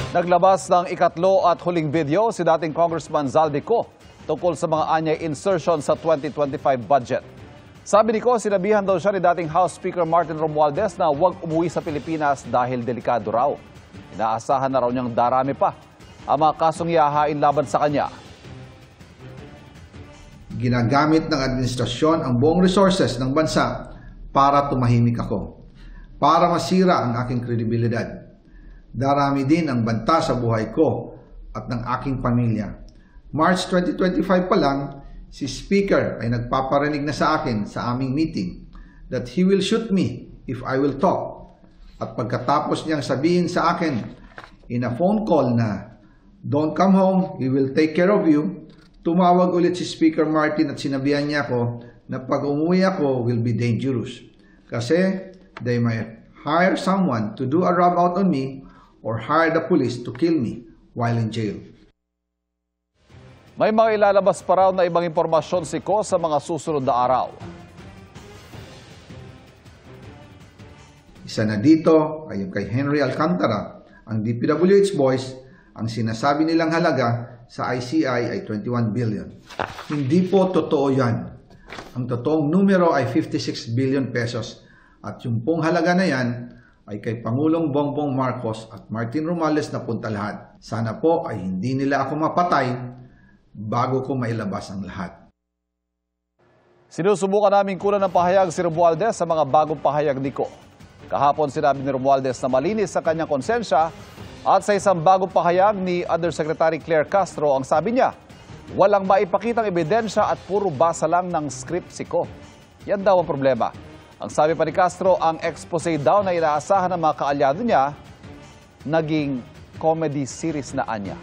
Naglabas ng ikatlo at huling video si dating Congressman Zaldico tungkol sa mga anyay insertion sa 2025 budget. Sabi ni Ko, sinabihan daw siya ni dating House Speaker Martin Romualdez na huwag umuwi sa Pilipinas dahil delikado raw. Inaasahan na raw niyang darami pa ang mga kasong ihahain laban sa kanya. Ginagamit ng administrasyon ang buong resources ng bansa para tumahimik ako, para masira ang aking kredibilidad. Darami din ang banta sa buhay ko at ng aking pamilya. March 2025 pa lang, si Speaker ay nagpaparinig na sa akin sa aming meeting that he will shoot me if I will talk. At pagkatapos niyang sabihin sa akin in a phone call na, "Don't come home, he will take care of you," tumawag ulit si Speaker Martin at sinabihan niya ako na pag umuwi ako will be dangerous. Kasi they might hire someone to do a rub out on me or hire the police to kill me while in jail. May mga ilalabas pa raw na ibang impormasyon si Ko sa mga susunod na araw. Isa na dito ay yung kay Henry Alcantara, ang DPWH boys, ang sinasabi nilang halaga sa ICI ay 21 billion. Hindi po totoo yan. Ang totoong numero ay 56 billion pesos at yung pong halaga na yan ay kay Pangulong Bongbong Marcos at Martin Romualdez na punta lahat. Sana po ay hindi nila ako mapatay bago ko mailabas ang lahat. Sinusubukan namin kunan ng pahayag si Romualdez sa mga bagong pahayag ni Ko. Kahapon sinabi ni Romualdez na malinis sa kanyang konsensya at sa isang bagong pahayag ni Undersecretary Claire Castro ang sabi niya, walang maipakitang ebidensya at puro basa lang ng script si Ko. Yan daw ang problema. Ang sabi pa ni Castro, ang expose daw na inaasahan ng mga kaalyado niya, naging comedy series na anya.